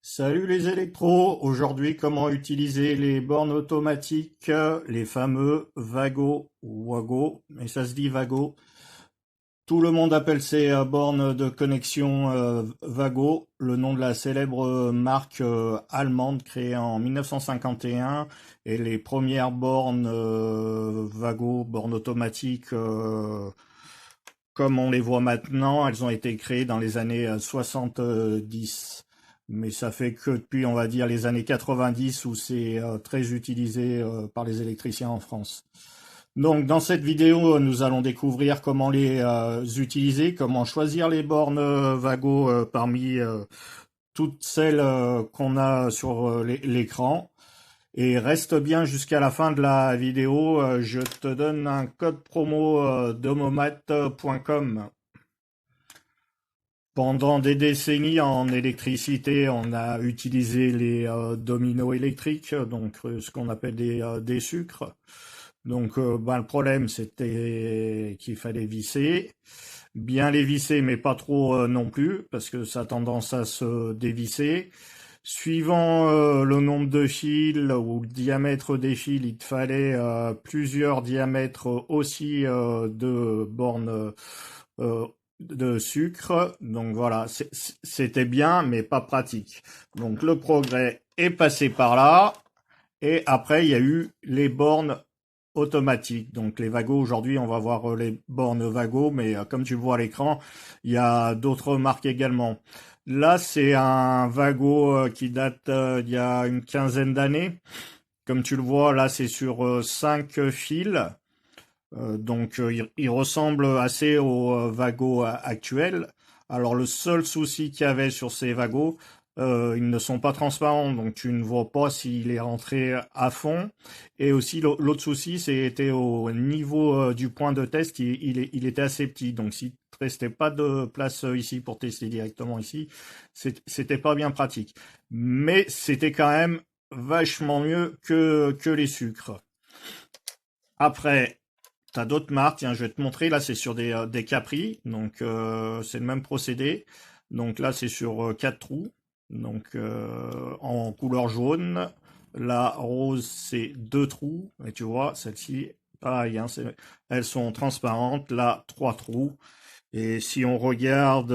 Salut les électros, aujourd'hui comment utiliser les bornes automatiques, les fameux Vago ou Wago, mais ça se dit Vago. Tout le monde appelle ces bornes de connexion Vago, le nom de la célèbre marque allemande créée en 1951 et les premières bornes Vago, bornes automatiques comme on les voit maintenant, elles ont été créées dans les années 70. Mais ça fait que depuis, on va dire, les années 90 où c'est très utilisé par les électriciens en France. Donc, dans cette vidéo, nous allons découvrir comment les utiliser, comment choisir les bornes Vago parmi toutes celles qu'on a sur l'écran. Et reste bien jusqu'à la fin de la vidéo, je te donne un code promo domomat.com. Pendant des décennies en électricité, on a utilisé les dominos électriques, donc ce qu'on appelle des sucres. Donc le problème c'était qu'il fallait visser, bien les visser mais pas trop non plus, parce que ça a tendance à se dévisser. Suivant le nombre de fils ou le diamètre des fils, il te fallait plusieurs diamètres aussi de bornes euh, de sucre. Donc voilà, c'était bien, mais pas pratique. Donc le progrès est passé par là. Et après, il y a eu les bornes automatiques. Donc les Vago, aujourd'hui, on va voir les bornes Vago, mais comme tu le vois à l'écran, il y a d'autres marques également. Là, c'est un Vago qui date d'il y a une quinzaine d'années. Comme tu le vois, là, c'est sur 5 fils. Donc, il ressemble assez au Vago actuel. Alors, le seul souci qu'il y avait sur ces Vagos, ils ne sont pas transparents, donc tu ne vois pas s'il est rentré à fond. Et aussi, l'autre souci, c'était au niveau du point de test, il était assez petit. Donc, s'il ne te restait pas de place ici pour tester directement ici, c'était pas bien pratique. Mais c'était quand même vachement mieux que les sucres. Après, t'as d'autres marques, tiens, je vais te montrer, là c'est sur des Capri, donc c'est le même procédé. Donc là c'est sur 4 trous, donc en couleur jaune. La rose c'est 2 trous, et tu vois, celle-ci, pareil, hein, elles sont transparentes, là 3 trous. Et si on regarde,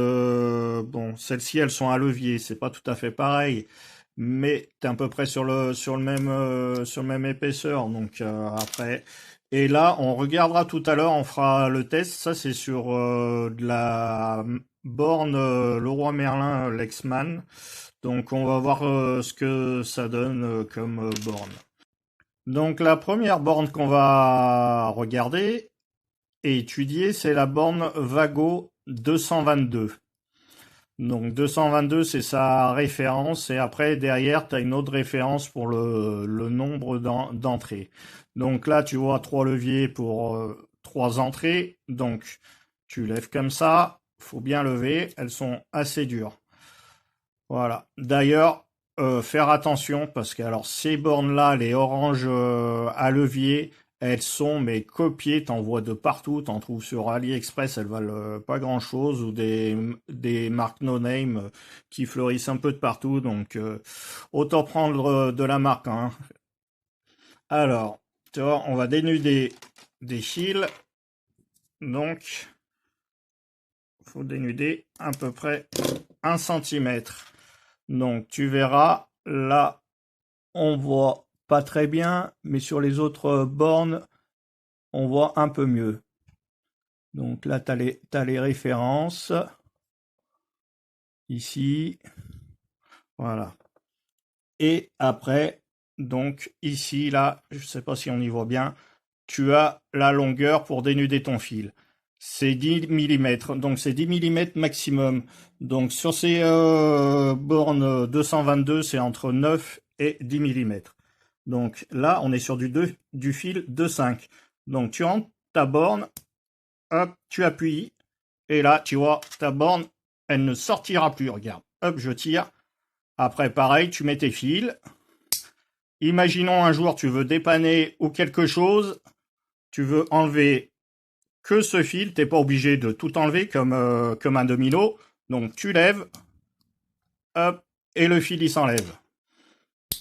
bon, celles-ci elles sont à levier, c'est pas tout à fait pareil, mais t'es à peu près sur le même épaisseur, donc après. Et là, on regardera tout à l'heure, on fera le test. Ça, c'est sur de la borne Leroy Merlin Lexman. Donc, on va voir ce que ça donne comme borne. Donc, la première borne qu'on va regarder et étudier, c'est la borne Vago 222. Donc 222, c'est sa référence, et après, derrière, tu as une autre référence pour le nombre d'entrées. Donc là, tu vois 3 leviers pour 3 entrées. Donc, tu lèves comme ça, faut bien lever, elles sont assez dures. Voilà. D'ailleurs, faire attention, parce que alors ces bornes-là, les oranges à levier, elles sont mais copiées, t'en vois de partout, t'en trouves sur AliExpress, elles valent pas grand-chose, ou des marques no-name qui fleurissent un peu de partout, donc autant prendre de la marque, hein. Alors, tu vois, on va dénuder des fils, donc faut dénuder à peu près 1 cm. Donc tu verras, là, on voit pas très bien, mais sur les autres bornes, on voit un peu mieux. Donc là, t'as les références. Ici. Voilà. Et après, donc ici, là, je sais pas si on y voit bien, tu as la longueur pour dénuder ton fil. C'est 10 mm, donc c'est 10 mm maximum. Donc sur ces bornes 222, c'est entre 9 et 10 mm. Donc là, on est sur du fil 2,5. Donc tu rentres ta borne, hop, tu appuies, et là, tu vois, ta borne, elle ne sortira plus. Regarde, hop, je tire. Après, pareil, tu mets tes fils. Imaginons un jour, tu veux dépanner ou quelque chose, tu veux enlever que ce fil, t'es pas obligé de tout enlever comme un domino. Donc tu lèves, hop, et le fil il s'enlève.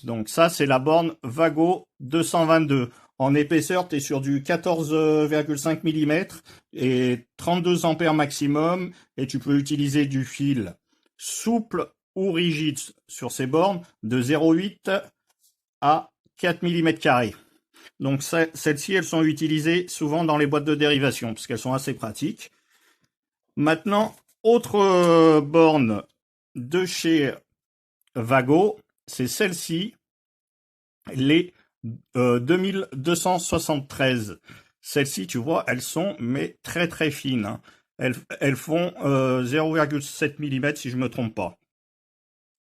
Donc ça, c'est la borne Wago 222. En épaisseur, tu es sur du 14,5 mm et 32 ampères maximum. Et tu peux utiliser du fil souple ou rigide sur ces bornes de 0,8 à 4 mm². Donc celles-ci, elles sont utilisées souvent dans les boîtes de dérivation parce qu'elles sont assez pratiques. Maintenant, autre borne de chez Wago, c'est celle-ci, les 2273. Celles-ci, tu vois, elles sont mais très très fines, hein. Elles font 0,7 mm si je me trompe pas.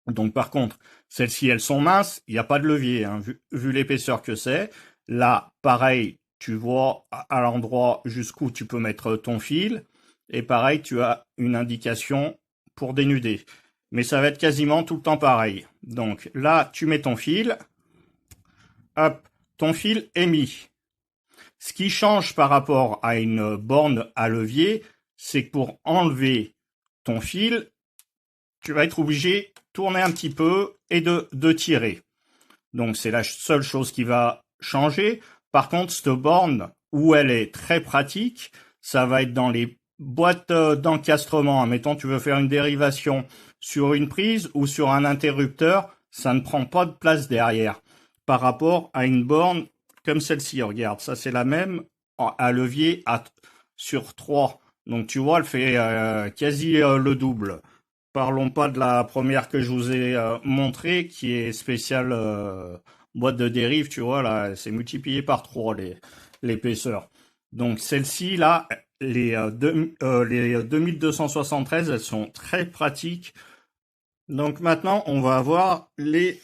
Donc par contre, celles-ci, elles sont minces, il n'y a pas de levier, hein, vu l'épaisseur que c'est. Là, pareil, tu vois à l'endroit jusqu'où tu peux mettre ton fil. Et pareil, tu as une indication pour dénuder. Mais ça va être quasiment tout le temps pareil. Donc là, tu mets ton fil. Hop, ton fil est mis. Ce qui change par rapport à une borne à levier, c'est que pour enlever ton fil, tu vas être obligé de tourner un petit peu et de tirer. Donc c'est la seule chose qui va changer. Par contre, cette borne, où elle est très pratique, ça va être dans les boîtes d'encastrement. Admettons, tu veux faire une dérivation sur une prise ou sur un interrupteur, ça ne prend pas de place derrière. Par rapport à une borne comme celle-ci, regarde, ça c'est la même à levier sur 3. Donc tu vois, elle fait quasi le double. Parlons pas de la première que je vous ai montrée, qui est spéciale boîte de dérive, tu vois, là, c'est multiplié par 3 l'épaisseur. Donc celle-ci, là, les 2273, elles sont très pratiques. Donc maintenant, on va avoir les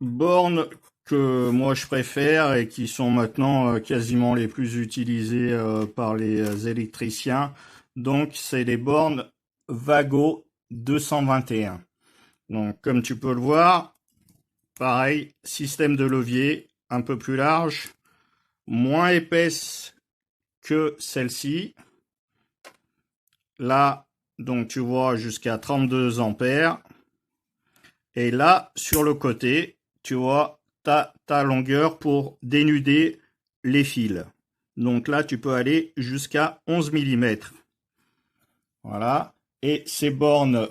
bornes que moi je préfère et qui sont maintenant quasiment les plus utilisées par les électriciens. Donc c'est les bornes Wago 221. Donc comme tu peux le voir, pareil, système de levier un peu plus large, moins épaisse que celle-ci. Là, donc tu vois jusqu'à 32 ampères. Et là, sur le côté, tu vois ta longueur pour dénuder les fils. Donc là, tu peux aller jusqu'à 11 mm. Voilà. Et ces bornes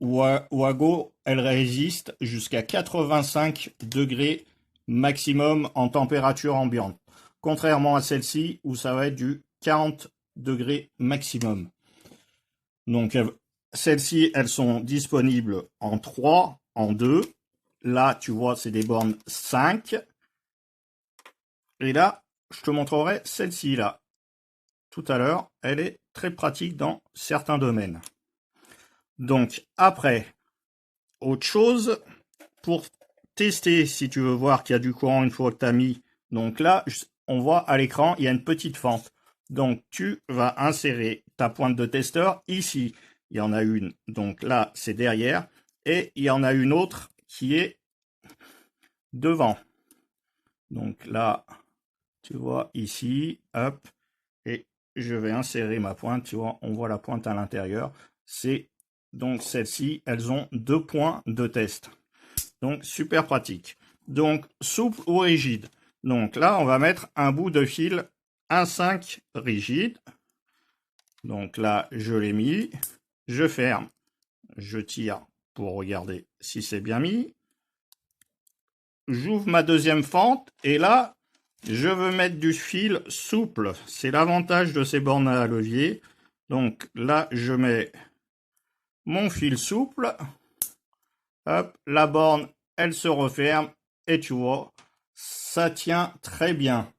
Wago, elles résistent jusqu'à 85 degrés maximum en température ambiante. Contrairement à celle-ci, où ça va être du 40 degrés maximum. Donc, celles-ci, elles sont disponibles en 3, en 2. Là, tu vois, c'est des bornes 5. Et là, je te montrerai celle-ci, là. Tout à l'heure, elle est très pratique dans certains domaines. Donc, après, autre chose, pour tester, si tu veux voir qu'il y a du courant une fois que tu as mis. Donc là, on voit à l'écran, il y a une petite fente. Donc, tu vas insérer ta pointe de testeur ici. Il y en a une, donc là, c'est derrière. Et il y en a une autre qui est devant. Donc là, tu vois ici, hop, et je vais insérer ma pointe, tu vois, on voit la pointe à l'intérieur. C'est donc celles-ci, elles ont 2 points de test. Donc super pratique. Donc souple ou rigide. Donc là, on va mettre un bout de fil 1,5 rigide. Donc là, je l'ai mis, je ferme, je tire pour regarder si c'est bien mis. J'ouvre ma deuxième fente et là, je veux mettre du fil souple. C'est l'avantage de ces bornes à levier. Donc là, je mets mon fil souple. Hop, la borne, elle se referme et tu vois, ça tient très bien.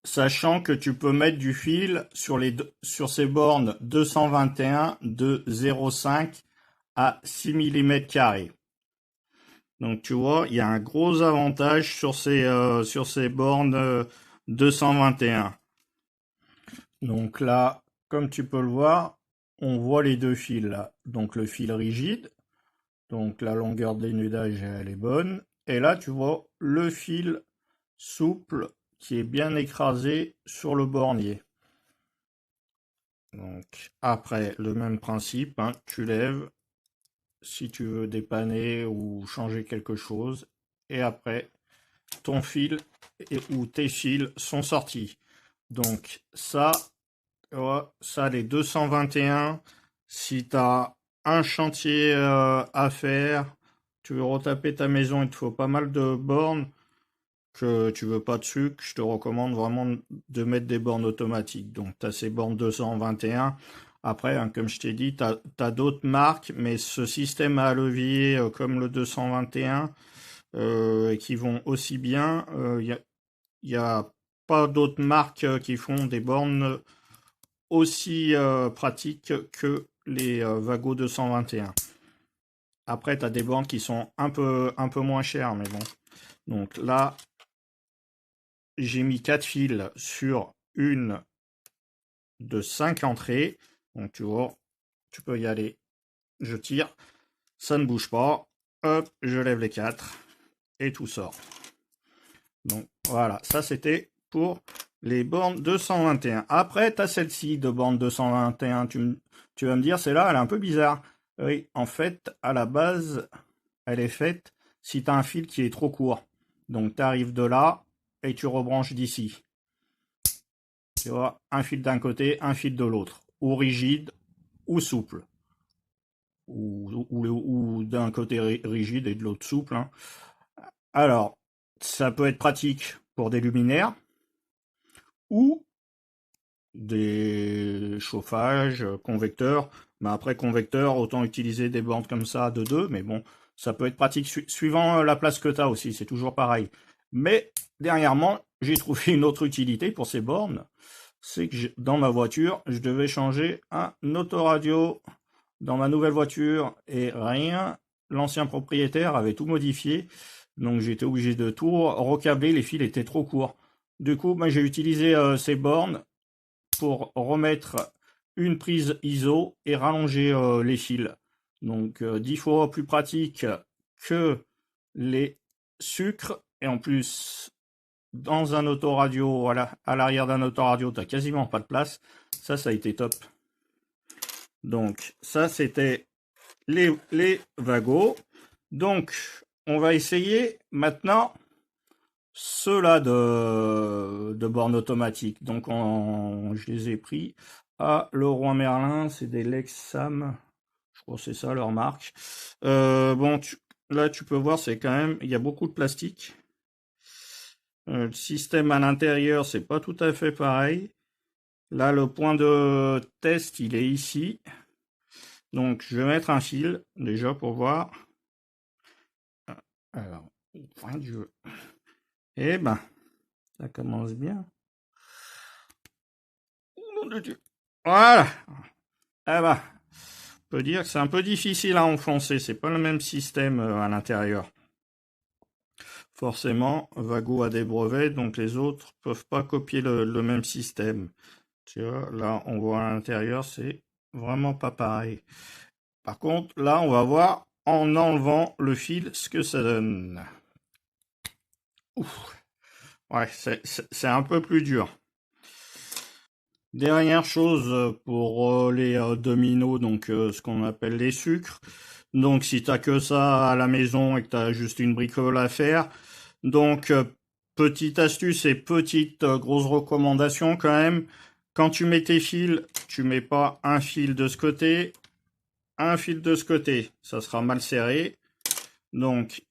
Sachant que tu peux mettre du fil sur ces bornes 221 de 0,5 à 6 mm². Donc tu vois, il y a un gros avantage sur ces bornes 221. Donc là, comme tu peux le voir, on voit les deux fils là. Donc le fil rigide, donc la longueur de dénudage elle est bonne. Et là tu vois le fil souple qui est bien écrasé sur le bornier. Donc après le même principe, hein, tu lèves si tu veux dépanner ou changer quelque chose. Et après, ton fil ou tes fils sont sortis. Donc ça, ça les 221, si tu as un chantier à faire, tu veux retaper ta maison, il te faut pas mal de bornes, que tu veux pas de sucre, je te recommande vraiment de mettre des bornes automatiques. Donc tu as ces bornes 221. Après, hein, comme je t'ai dit, tu as, d'autres marques, mais ce système à levier comme le 221, qui vont aussi bien, y a pas d'autres marques qui font des bornes aussi pratiques que les Vago 221. Après, tu as des bornes qui sont un peu moins chères, mais bon. Donc là, j'ai mis 4 fils sur une de 5 entrées. Donc tu vois, tu peux y aller. Je tire, ça ne bouge pas. Hop, je lève les 4 et tout sort. Donc voilà, ça c'était pour les bornes 221. Après, tu as celle-ci de borne 221. Tu vas me dire, celle-là, elle est un peu bizarre. Oui, en fait, à la base, elle est faite si tu as un fil qui est trop court. Donc tu arrives de là et tu rebranches d'ici. Tu vois, un fil d'un côté, un fil de l'autre. Ou rigide, ou souple. Ou d'un côté rigide et de l'autre souple. Hein. Alors, ça peut être pratique pour des luminaires ou des chauffages, convecteurs. Mais après, convecteur, autant utiliser des bornes comme ça de 2. Mais bon, ça peut être pratique suivant la place que tu as aussi. C'est toujours pareil. Mais dernièrement, j'ai trouvé une autre utilité pour ces bornes. C'est que dans ma voiture, je devais changer un autoradio dans ma nouvelle voiture et rien. L'ancien propriétaire avait tout modifié. Donc j'étais obligé de tout recabler. Les fils étaient trop courts. Du coup, j'ai utilisé ces bornes pour remettre une prise ISO et rallonger les fils. Donc 10 fois plus pratique que les sucres. Et en plus, dans un autoradio, voilà, à l'arrière d'un autoradio, tu n'as quasiment pas de place. Ça a été top. Donc ça, c'était les Vago. Donc, on va essayer maintenant ceux-là de borne automatique. Donc, je les ai pris à Leroy Merlin. C'est des Lexam. Je crois que c'est ça leur marque. Bon, là, tu peux voir, c'est quand même, il y a beaucoup de plastique. Le système à l'intérieur, c'est pas tout à fait pareil. Là, le point de test, il est ici. Donc, je vais mettre un fil, déjà, pour voir. Alors, fin du jeu. Eh ben, ça commence bien. Voilà. Eh ben, on peut dire que c'est un peu difficile à enfoncer. C'est pas le même système à l'intérieur. Forcément, Vago a des brevets, donc les autres peuvent pas copier le même système. Tu vois, là, on voit à l'intérieur, c'est vraiment pas pareil. Par contre, là, on va voir en enlevant le fil ce que ça donne. Ouf. Ouais, c'est un peu plus dur. Dernière chose pour les dominos, donc ce qu'on appelle les sucres. Donc si t'as que ça à la maison et que t'as juste une bricole à faire, donc petite astuce et petite grosse recommandation quand même. Quand tu mets tes fils, tu mets pas un fil de ce côté, un fil de ce côté, ça sera mal serré. Donc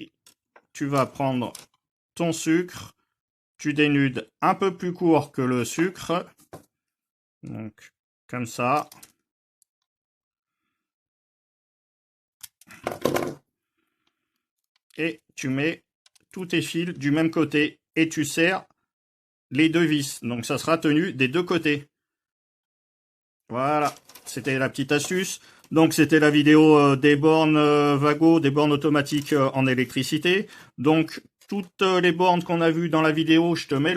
tu vas prendre ton sucre, tu dénudes un peu plus court que le sucre. Donc, comme ça. Et tu mets tous tes fils du même côté et tu serres les deux vis. Donc, ça sera tenu des deux côtés. Voilà, c'était la petite astuce. Donc, c'était la vidéo des bornes Vago, des bornes automatiques en électricité. Donc, toutes les bornes qu'on a vues dans la vidéo, je te mets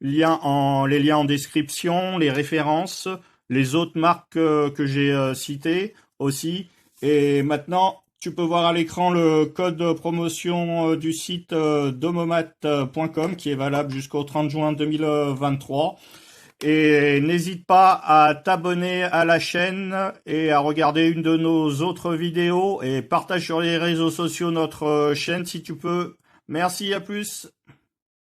les liens en description, les références, les autres marques que j'ai citées aussi. Et maintenant, tu peux voir à l'écran le code promotion du site domomat.com qui est valable jusqu'au 30 juin 2023. Et n'hésite pas à t'abonner à la chaîne et à regarder une de nos autres vidéos et partage sur les réseaux sociaux notre chaîne si tu peux. Merci, à plus.